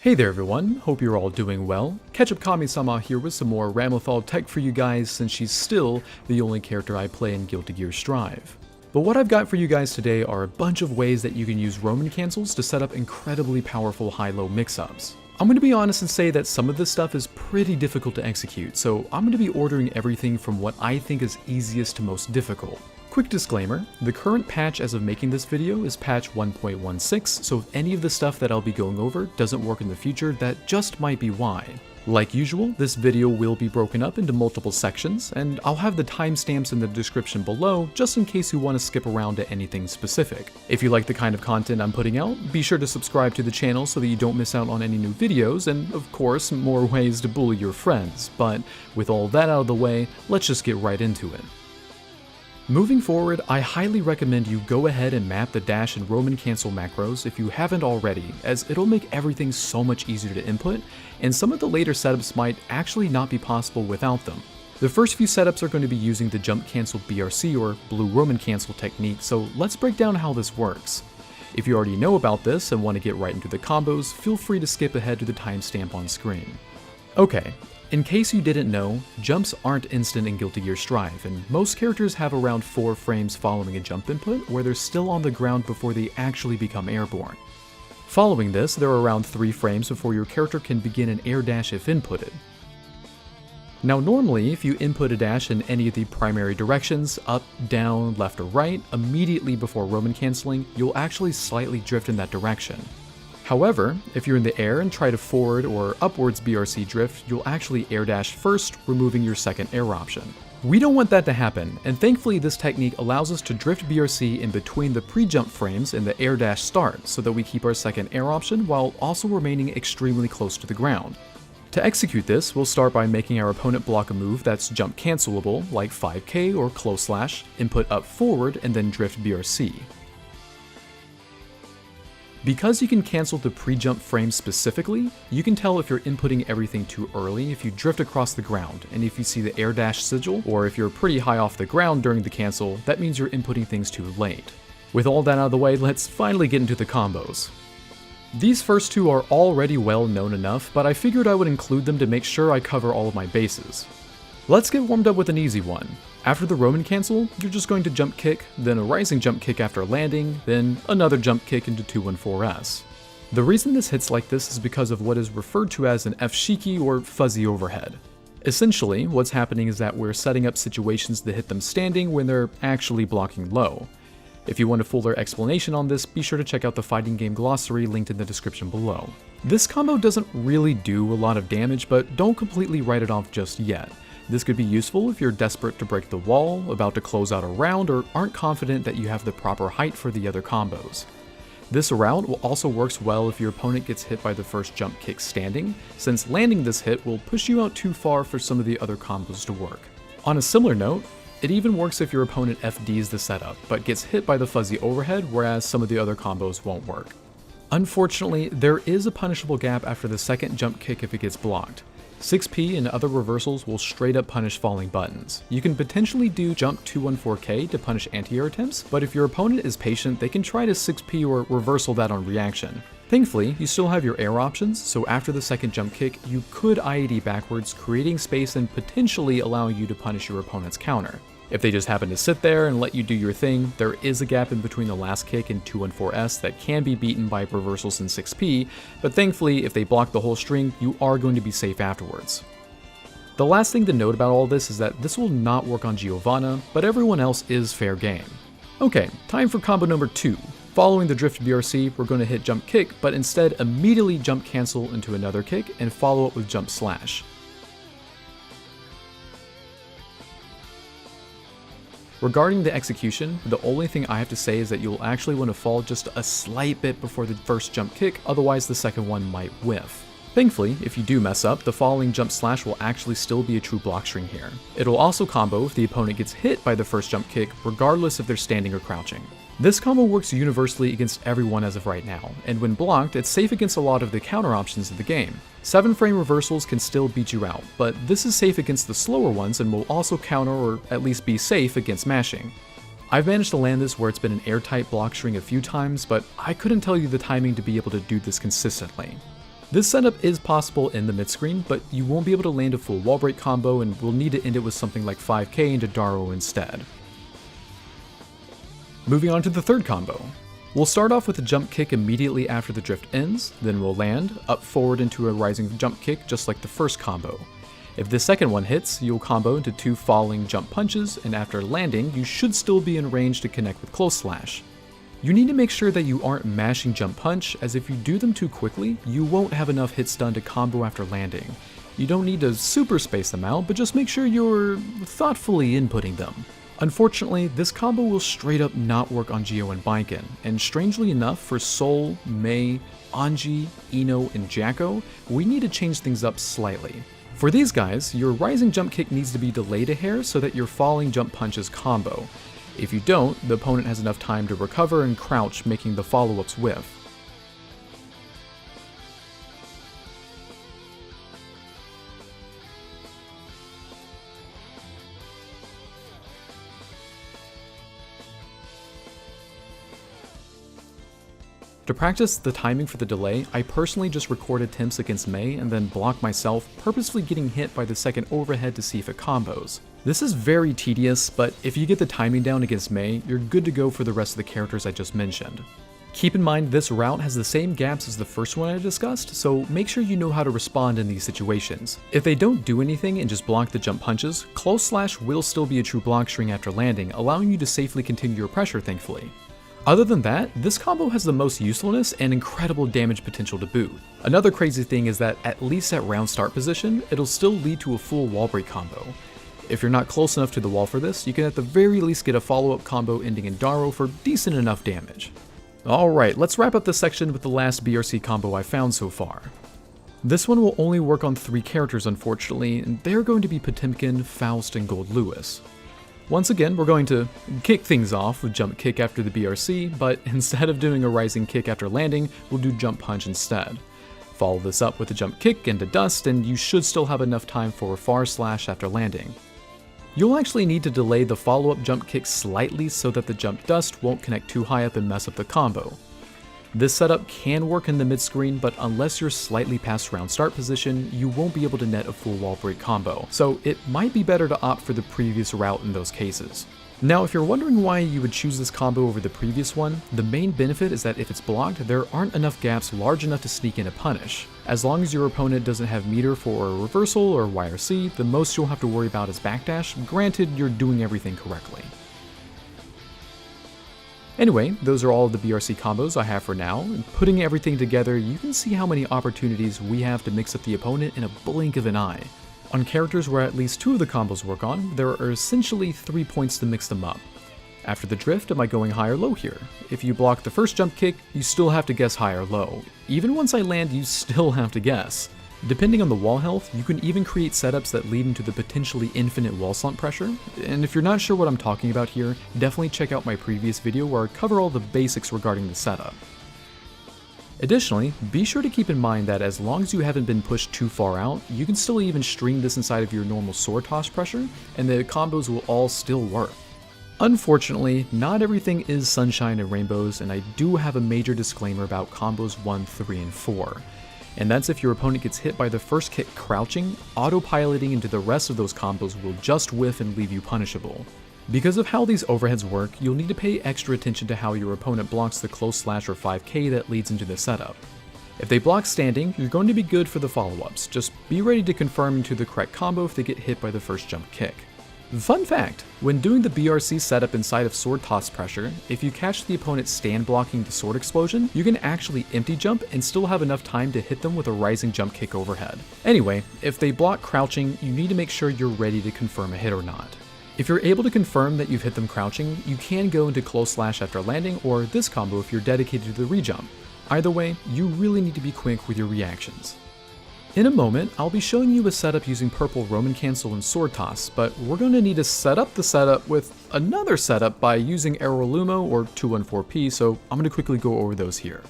Hey there everyone, hope you're all doing well. Ketchup Kami-sama here with some more Ramlethal tech for you guys since she's still the only character I play in Guilty Gear Strive. But what I've got for you guys today are a bunch of ways that you can use Roman cancels to set up incredibly powerful high-low mix-ups. I'm going to be honest and say that some of this stuff is pretty difficult to execute, so I'm going to be ordering everything from what I think is easiest to most difficult. Quick disclaimer, the current patch as of making this video is patch 1.16, so if any of the stuff that I'll be going over doesn't work in the future, that just might be why. Like usual, this video will be broken up into multiple sections, and I'll have the timestamps in the description below just in case you want to skip around to anything specific. If you like the kind of content I'm putting out, be sure to subscribe to the channel so that you don't miss out on any new videos, and of course, more ways to bully your friends. But with all that out of the way, let's just get right into it. Moving forward, I highly recommend you go ahead and map the dash and Roman cancel macros if you haven't already, as it'll make everything so much easier to input, and some of the later setups might actually not be possible without them. The first few setups are going to be using the jump cancel BRC or blue Roman cancel technique, so let's break down how this works. If you already know about this and want to get right into the combos, feel free to skip ahead to the timestamp on screen. Okay. In case you didn't know, jumps aren't instant in Guilty Gear Strive, and most characters have around 4 frames following a jump input where they're still on the ground before they actually become airborne. Following this, there are around 3 frames before your character can begin an air dash if inputted. Now normally, if you input a dash in any of the primary directions, up, down, left, or right, immediately before Roman canceling, you'll actually slightly drift in that direction. However, if you're in the air and try to forward or upwards BRC drift, you'll actually air dash first, removing your second air option. We don't want that to happen, and thankfully this technique allows us to drift BRC in between the pre-jump frames and the air dash start, so that we keep our second air option while also remaining extremely close to the ground. To execute this, we'll start by making our opponent block a move that's jump cancelable, like 5K or close slash, input up forward, and then drift BRC. Because you can cancel the pre-jump frame specifically, you can tell if you're inputting everything too early if you drift across the ground, and if you see the air dash sigil, or if you're pretty high off the ground during the cancel, that means you're inputting things too late. With all that out of the way, let's finally get into the combos. These first two are already well known enough, but I figured I would include them to make sure I cover all of my bases. Let's get warmed up with an easy one. After the Roman cancel, you're just going to jump kick, then a rising jump kick after landing, then another jump kick into 214S. The reason this hits like this is because of what is referred to as an F-shiki or fuzzy overhead. Essentially, what's happening is that we're setting up situations to hit them standing when they're actually blocking low. If you want a fuller explanation on this, be sure to check out the fighting game glossary linked in the description below. This combo doesn't really do a lot of damage, but don't completely write it off just yet. This could be useful if you're desperate to break the wall, about to close out a round, or aren't confident that you have the proper height for the other combos. This route also works well if your opponent gets hit by the first jump kick standing, since landing this hit will push you out too far for some of the other combos to work. On a similar note, it even works if your opponent FDs the setup, but gets hit by the fuzzy overhead, whereas some of the other combos won't work. Unfortunately, there is a punishable gap after the second jump kick if it gets blocked. 6P and other reversals will straight up punish falling buttons. You can potentially do jump 214K to punish anti-air attempts, but if your opponent is patient, they can try to 6P or reversal that on reaction. Thankfully, you still have your air options, so after the second jump kick, you could IAD backwards, creating space and potentially allowing you to punish your opponent's counter. If they just happen to sit there and let you do your thing, there is a gap in between the last kick and 214S that can be beaten by reversals in 6P, but thankfully if they block the whole string, you are going to be safe afterwards. The last thing to note about all this is that this will not work on Giovanna, but everyone else is fair game. Okay, time for combo number 2. Following the drift BRC, we're going to hit jump kick, but instead immediately jump cancel into another kick and follow up with jump slash. Regarding the execution, the only thing I have to say is that you'll actually want to fall just a slight bit before the first jump kick, otherwise the second one might whiff. Thankfully, if you do mess up, the following jump slash will actually still be a true block string here. It'll also combo if the opponent gets hit by the first jump kick, regardless if they're standing or crouching. This combo works universally against everyone as of right now, and when blocked, it's safe against a lot of the counter options of the game. 7-frame reversals can still beat you out, but this is safe against the slower ones and will also counter or at least be safe against mashing. I've managed to land this where it's been an airtight block string a few times, but I couldn't tell you the timing to be able to do this consistently. This setup is possible in the mid-screen, but you won't be able to land a full wall break combo and will need to end it with something like 5k into Daro instead. Moving on to the third combo. We'll start off with a jump kick immediately after the drift ends, then we'll land, up forward into a rising jump kick just like the first combo. If the second one hits, you'll combo into 2 falling jump punches, and after landing, you should still be in range to connect with close slash. You need to make sure that you aren't mashing jump punch, as if you do them too quickly, you won't have enough hits done to combo after landing. You don't need to super space them out, but just make sure you're thoughtfully inputting them. Unfortunately, this combo will straight up not work on Geo and Baiken, and strangely enough for Sol, Mei, Anji, Ino, and Jacko, we need to change things up slightly. For these guys, your rising jump kick needs to be delayed a hair so that your falling jump punches combo. If you don't, the opponent has enough time to recover and crouch, making the follow-ups whiff. To practice the timing for the delay, I personally just recorded attempts against Mei and then blocked myself, purposefully getting hit by the second overhead to see if it combos. This is very tedious, but if you get the timing down against Mei, you're good to go for the rest of the characters I just mentioned. Keep in mind this route has the same gaps as the first one I discussed, so make sure you know how to respond in these situations. If they don't do anything and just block the jump punches, close slash will still be a true block string after landing, allowing you to safely continue your pressure thankfully. Other than that, this combo has the most usefulness and incredible damage potential to boot. Another crazy thing is that at least at round start position, it'll still lead to a full wall break combo. If you're not close enough to the wall for this, you can at the very least get a follow-up combo ending in Daro for decent enough damage. Alright, let's wrap up this section with the last BRC combo I found so far. This one will only work on 3 characters unfortunately, and they're going to be Potemkin, Faust, and Gold Lewis. Once again, we're going to kick things off with jump kick after the BRC, but instead of doing a rising kick after landing, we'll do jump punch instead. Follow this up with a jump kick into dust, and you should still have enough time for a far slash after landing. You'll actually need to delay the follow-up jump kick slightly so that the jump dust won't connect too high up and mess up the combo. This setup can work in the mid-screen, but unless you're slightly past round start position, you won't be able to net a full wall break combo, so it might be better to opt for the previous route in those cases. Now, if you're wondering why you would choose this combo over the previous one, the main benefit is that if it's blocked, there aren't enough gaps large enough to sneak in a punish. As long as your opponent doesn't have meter for a reversal or YRC, the most you'll have to worry about is backdash, granted you're doing everything correctly. Anyway, those are all of the BRC combos I have for now, and putting everything together, you can see how many opportunities we have to mix up the opponent in a blink of an eye. On characters where at least 2 of the combos work on, there are essentially 3 points to mix them up. After the drift, am I going high or low here? If you block the first jump kick, you still have to guess high or low. Even once I land, you still have to guess. Depending on the wall health, you can even create setups that lead into the potentially infinite wall slump pressure, and if you're not sure what I'm talking about here, definitely check out my previous video where I cover all the basics regarding the setup. Additionally, be sure to keep in mind that as long as you haven't been pushed too far out, you can still even string this inside of your normal sword toss pressure, and the combos will all still work. Unfortunately, not everything is sunshine and rainbows, and I do have a major disclaimer about combos 1, 3, and 4. And that's if your opponent gets hit by the first kick crouching, autopiloting into the rest of those combos will just whiff and leave you punishable. Because of how these overheads work, you'll need to pay extra attention to how your opponent blocks the close slash or 5k that leads into the setup. If they block standing, you're going to be good for the follow-ups, just be ready to confirm into the correct combo if they get hit by the first jump kick. Fun fact, when doing the BRC setup inside of sword toss pressure, if you catch the opponent stand blocking the sword explosion, you can actually empty jump and still have enough time to hit them with a rising jump kick overhead. Anyway, if they block crouching, you need to make sure you're ready to confirm a hit or not. If you're able to confirm that you've hit them crouching, you can go into close slash after landing or this combo if you're dedicated to the rejump. Either way, you really need to be quick with your reactions. In a moment, I'll be showing you a setup using purple Roman cancel and sword toss, but we're going to need to set up the setup with another setup by using Aerolumo or 214p, so I'm going to quickly go over those here.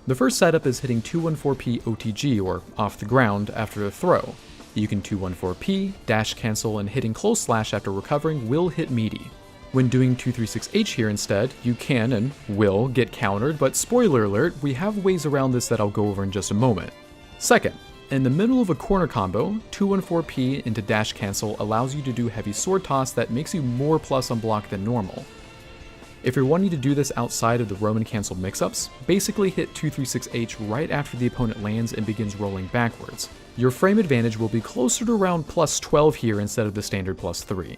The first setup is hitting 214p OTG, or off the ground, after a throw. You can 214p, dash cancel, and hitting close slash after recovering will hit meaty. When doing 236H here instead, you can and will get countered, but spoiler alert, we have ways around this that I'll go over in just a moment. Second, in the middle of a corner combo, 214p into dash cancel allows you to do heavy sword toss that makes you more plus on block than normal. If you're wanting to do this outside of the Roman cancel mix-ups, basically hit 236H right after the opponent lands and begins rolling backwards. Your frame advantage will be closer to around plus 12 here instead of the standard plus 3.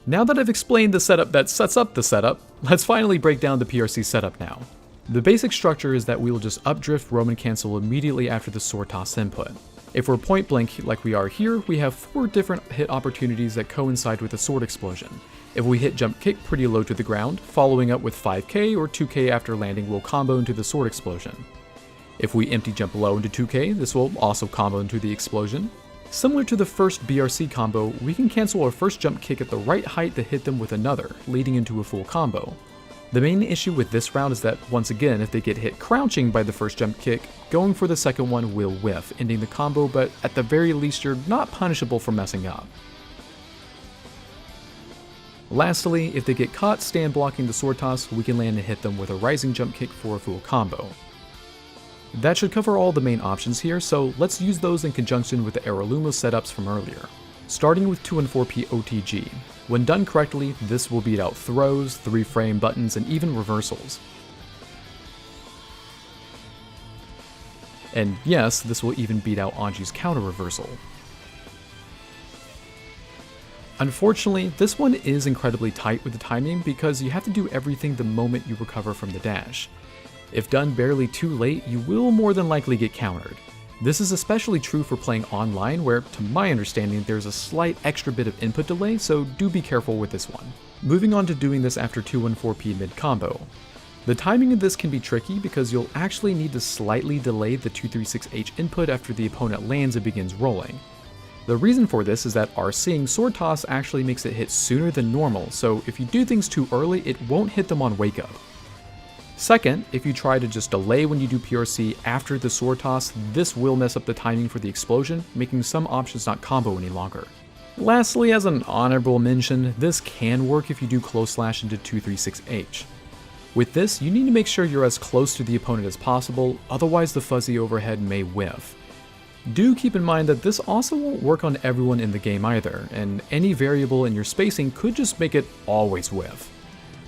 Now that I've explained the setup that sets up the setup, let's finally break down the PRC setup now. The basic structure is that we will just updrift Roman cancel immediately after the sword toss input. If we're point blank like we are here, we have 4 different hit opportunities that coincide with the sword explosion. If we hit jump kick pretty low to the ground, following up with 5k or 2k after landing will combo into the sword explosion. If we empty jump low into 2k, this will also combo into the explosion. Similar to the first BRC combo, we can cancel our first jump kick at the right height to hit them with another, leading into a full combo. The main issue with this round is that, once again, if they get hit crouching by the first jump kick, going for the second one will whiff, ending the combo, but at the very least you're not punishable for messing up. Lastly, if they get caught stand blocking the sword toss, we can land and hit them with a rising jump kick for a full combo. That should cover all the main options here, so let's use those in conjunction with the Araluma setups from earlier. Starting with 214p OTG. When done correctly, this will beat out throws, 3-frame buttons, and even reversals. And yes, this will even beat out Anji's counter reversal. Unfortunately, this one is incredibly tight with the timing because you have to do everything the moment you recover from the dash. If done barely too late, you will more than likely get countered. This is especially true for playing online where, to my understanding, there's a slight extra bit of input delay, so do be careful with this one. Moving on to doing this after 214p mid-combo. The timing of this can be tricky because you'll actually need to slightly delay the 236H input after the opponent lands and begins rolling. The reason for this is that RCing sword toss actually makes it hit sooner than normal, so if you do things too early, it won't hit them on wake up. Second, if you try to just delay when you do PRC after the sword toss, this will mess up the timing for the explosion, making some options not combo any longer. Lastly, as an honorable mention, this can work if you do close slash into 236H. With this, you need to make sure you're as close to the opponent as possible, otherwise the fuzzy overhead may whiff. Do keep in mind that this also won't work on everyone in the game either, and any variable in your spacing could just make it always whiff.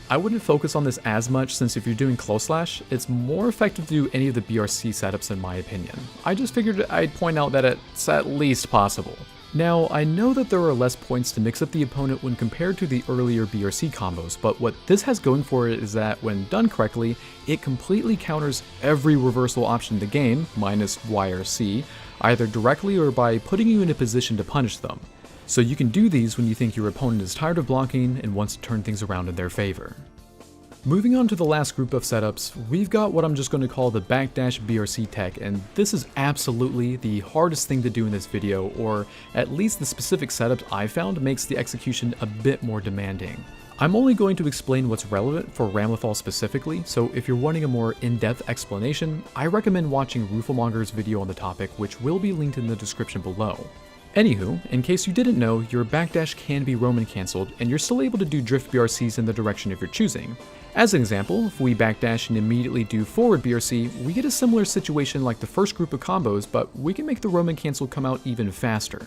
I wouldn't focus on this as much since if you're doing close slash, it's more effective to do any of the BRC setups in my opinion. I just figured I'd point out that it's at least possible. Now, I know that there are less points to mix up the opponent when compared to the earlier BRC combos, but what this has going for it is that when done correctly, it completely counters every reversal option in the game, minus Y or C, either directly or by putting you in a position to punish them. So you can do these when you think your opponent is tired of blocking and wants to turn things around in their favor. Moving on to the last group of setups, we've got what I'm just going to call the Backdash BRC tech, and this is absolutely the hardest thing to do in this video, or at least the specific setups I found makes the execution a bit more demanding. I'm only going to explain what's relevant for Ramlethal specifically, so if you're wanting a more in-depth explanation, I recommend watching Rooflemonger's video on the topic, which will be linked in the description below. Anywho, in case you didn't know, your backdash can be Roman cancelled, and you're still able to do drift BRCs in the direction of your choosing. As an example, if we backdash and immediately do forward BRC, we get a similar situation like the first group of combos, but we can make the Roman cancel come out even faster.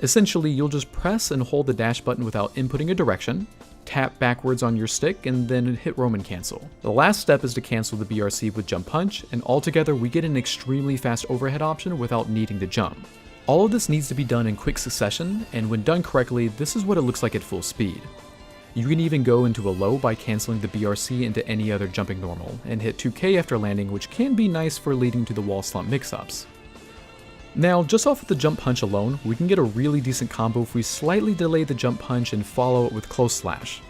Essentially, you'll just press and hold the dash button without inputting a direction, tap backwards on your stick, and then hit Roman cancel. The last step is to cancel the BRC with jump punch, and altogether we get an extremely fast overhead option without needing to jump. All of this needs to be done in quick succession, and when done correctly, this is what it looks like at full speed. You can even go into a low by cancelling the BRC into any other jumping normal, and hit 2k after landing, which can be nice for leading to the wall slump mix-ups. Now, just off of the jump punch alone, we can get a really decent combo if we slightly delay the jump punch and follow it with close slash.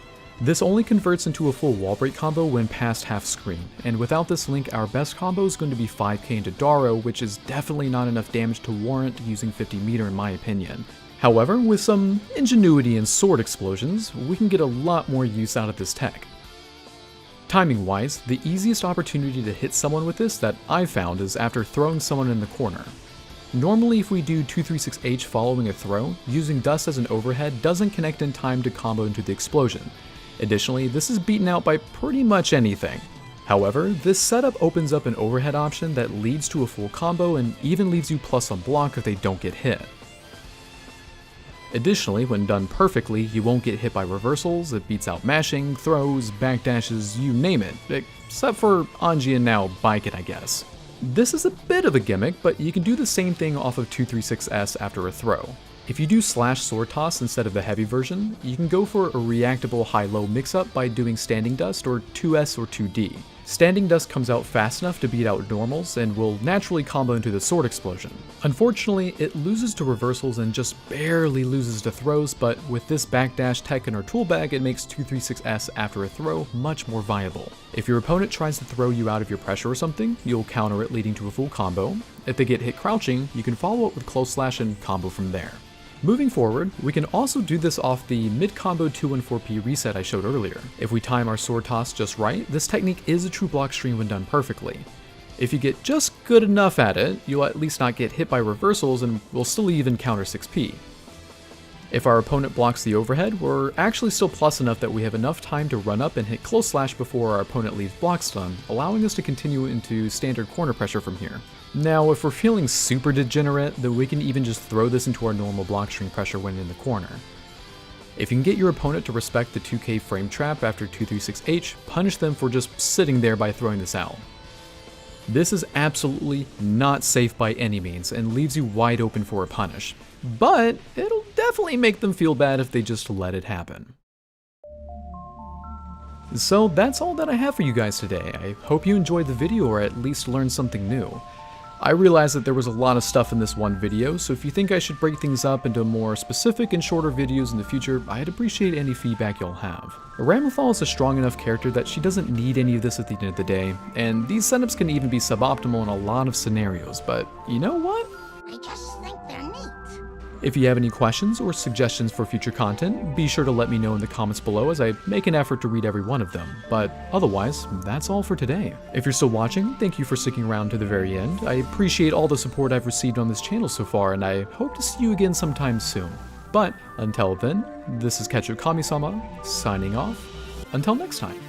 This only converts into a full wall break combo when past half screen, and without this link our best combo is going to be 5k into Daro, which is definitely not enough damage to warrant using 50 meter in my opinion. However, with some ingenuity and sword explosions, we can get a lot more use out of this tech. Timing wise, the easiest opportunity to hit someone with this that I've found is after throwing someone in the corner. Normally if we do 236H following a throw, using dust as an overhead doesn't connect in time to combo into the explosion. Additionally, this is beaten out by pretty much anything. However, this setup opens up an overhead option that leads to a full combo and even leaves you plus on block if they don't get hit. Additionally, when done perfectly, you won't get hit by reversals, it beats out mashing, throws, backdashes, you name it, except for Anji and now Bike It, I guess. This is a bit of a gimmick, but you can do the same thing off of 236S after a throw. If you do slash sword toss instead of the heavy version, you can go for a reactable high-low mix-up by doing standing dust or 2S or 2D. Standing dust comes out fast enough to beat out normals and will naturally combo into the sword explosion. Unfortunately, it loses to reversals and just barely loses to throws, but with this backdash tech in our tool bag, it makes 236S after a throw much more viable. If your opponent tries to throw you out of your pressure or something, you'll counter it leading to a full combo. If they get hit crouching, you can follow up with close slash and combo from there. Moving forward, we can also do this off the mid-combo 214p reset I showed earlier. If we time our sword toss just right, this technique is a true block stream when done perfectly. If you get just good enough at it, you'll at least not get hit by reversals and will still even counter 6p. If our opponent blocks the overhead, we're actually still plus enough that we have enough time to run up and hit close slash before our opponent leaves block stun, allowing us to continue into standard corner pressure from here. Now, if we're feeling super degenerate, then we can even just throw this into our normal block string pressure when in the corner. If you can get your opponent to respect the 2k frame trap after 236H, punish them for just sitting there by throwing this out. This is absolutely not safe by any means and leaves you wide open for a punish, but it'll definitely make them feel bad if they just let it happen. So that's all that I have for you guys today. I hope you enjoyed the video or at least learned something new. I realized that there was a lot of stuff in this one video, so if you think I should break things up into more specific and shorter videos in the future, I'd appreciate any feedback you'll have. Ramlethal is a strong enough character that she doesn't need any of this at the end of the day, and these setups can even be suboptimal in a lot of scenarios, but you know what? I just think they're neat. If you have any questions or suggestions for future content, be sure to let me know in the comments below as I make an effort to read every one of them. But otherwise, that's all for today. If you're still watching, thank you for sticking around to the very end. I appreciate all the support I've received on this channel so far, and I hope to see you again sometime soon. But until then, this is Cancel Kami-sama, signing off. Until next time.